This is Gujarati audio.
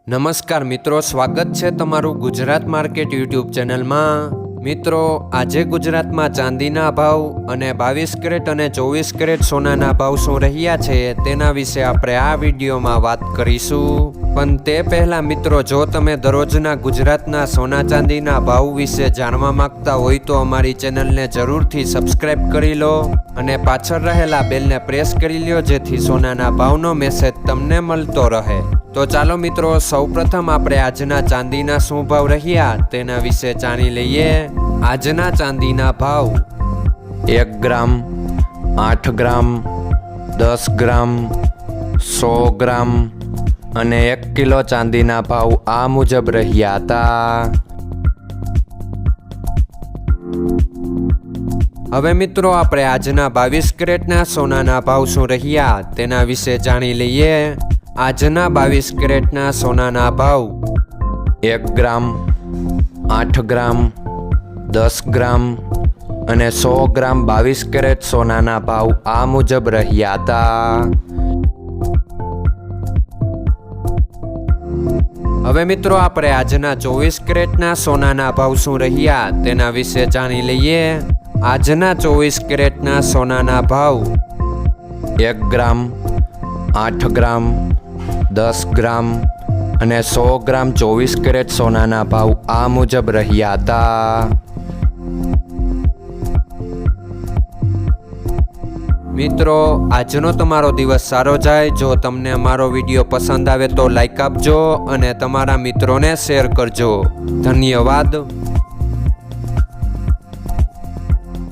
નમસ્કાર મિત્રો, સ્વાગત છે તમારું ગુજરાત માર્કેટ યુટ્યુબ ચેનલમાં। મિત્રો, આજે ગુજરાતમાં ચાંદીના ભાવ અને 22 કેરેટ અને 24 કેરેટ સોનાના ભાવ શું રહ્યા છે તેના વિશે આપણે આ વિડીયોમાં વાત કરીશું। પણ તે પહેલાં મિત્રો, જો તમે દરરોજના ગુજરાતના સોના ચાંદીના ભાવ વિશે જાણવા માંગતા હોય તો અમારી ચેનલને જરૂરથી સબસ્ક્રાઈબ કરી લો અને પાછળ રહેલા બેલને પ્રેસ કરી લો, જેથી સોનાના ભાવનો મેસેજ તમને મળતો રહે। તો ચાલો મિત્રો, સૌપ્રથમ આપણે આજના ચાંદીના શું ભાવ રહ્યા તેના વિશે જાણી લઈએ। આજના ચાંદીના ભાવ 1 ગ્રામ, 8 ગ્રામ, 10 ગ્રામ, 100 ગ્રામ અને 1 કિલો ચાંદીના ભાવ આ મુજબ રહ્યા હતા। હવે મિત્રો, આપણે આજના 22 કેરેટના સોનાના ભાવ શું રહ્યા તેના વિશે જાણી લઈએ। આજના 22 કેરેટના સોનાના ભાવ 1 ગ્રામ, 8 ગ્રામ, 10 ગ્રામ અને 100 ગ્રામ 22 કેરેટ સોનાના ભાવ આ મુજબ રહ્યા હતા। હવે મિત્રો, આપણે આજના 24 કેરેટના સોનાના ભાવ શું રહ્યા તેના વિશે જાણી લઈએ। આજના 24 કેરેટના સોનાના ભાવ 1 ગ્રામ, 8 ગ્રામ, 10 ગ્રામ અને 100 ગ્રામ 24 કેરેટ સોનાના ભાવ આ મુજબ રહ્યા હતા। મિત્રો, આજનો તમારો દિવસ સારો જાય। જો તમને અમારો વિડીયો પસંદ આવે તો લાઈક આપજો અને તમારા મિત્રોને શેર કરજો। ધન્યવાદ।